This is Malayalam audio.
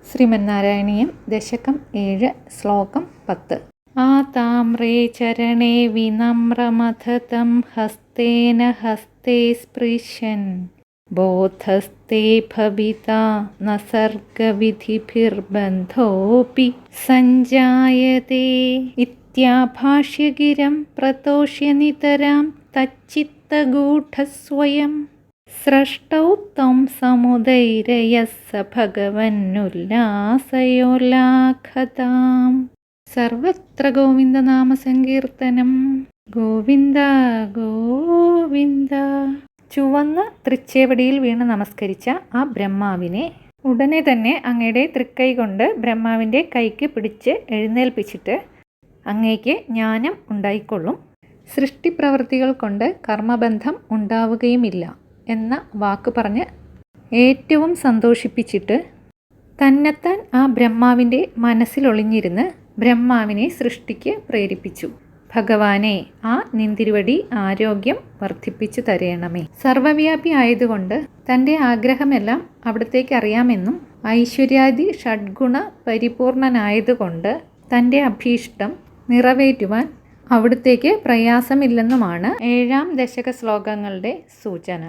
ശ്രീമന്നാരായണീയം ദശകം 7 ശ്ലോകം 10. ആതാമ്രേ ചരണേ വിനമ്രമഥതം ഹസ്തേന ഹസ്തേ സ്പൃശൻ ബോധസ്തേ ഭവിതാ ന സർഗവിധിഭിർബന്ധോപി സഞ്ജായതേ ഇത്യാഭാഷ്യഗിരം പ്രതോഷ്യ നിതരാം തച്ചിത്തഗൂഢസ്വയം സ്രഷ്ടൗ ത്വം സമുദൈരയഃ സ ഭഗവന്നുല്ലാസയോല്ലാഖതാം. സർവത്ര ഗോവിന്ദനാമസങ്കീർത്തനം. ഗോവിന്ദ ഗോവിന്ദ. ചുവന്ന തൃച്ചേവടിയിൽ വീണ് നമസ്കരിച്ച ആ ബ്രഹ്മാവിനെ ഉടനെ തന്നെ അങ്ങയുടെ തൃക്കൈ കൊണ്ട് ബ്രഹ്മാവിൻ്റെ കൈക്ക് പിടിച്ച് എഴുന്നേൽപ്പിച്ചിട്ട് അങ്ങേക്ക് ജ്ഞാനം ഉണ്ടായിക്കൊള്ളും, സൃഷ്ടിപ്രവൃത്തികൾ കൊണ്ട് കർമ്മബന്ധം ഉണ്ടാവുകയുമില്ല എന്ന വാക്ക് പറഞ്ഞ് ഏറ്റവും സന്തോഷിപ്പിച്ചിട്ട് തന്നെത്താൻ ആ ബ്രഹ്മാവിൻ്റെ മനസ്സിലൊളിഞ്ഞിരുന്ന് ബ്രഹ്മാവിനെ സൃഷ്ടിക്ക് പ്രേരിപ്പിച്ചു. ഭഗവാനെ, ആ നിന്തിരുവടി ആരോഗ്യം വർദ്ധിപ്പിച്ചു തരയണമേ. സർവവ്യാപി ആയതുകൊണ്ട് തൻ്റെ ആഗ്രഹമെല്ലാം അവിടത്തേക്ക് അറിയാമെന്നും ഐശ്വര്യാദി ഷഡ്ഗുണ പരിപൂർണനായതുകൊണ്ട് തൻ്റെ അഭീഷ്ടം നിറവേറ്റുവാൻ അവിടത്തേക്ക് പ്രയാസമില്ലെന്നുമാണ് 7 ദശക ശ്ലോകങ്ങളുടെ സൂചന.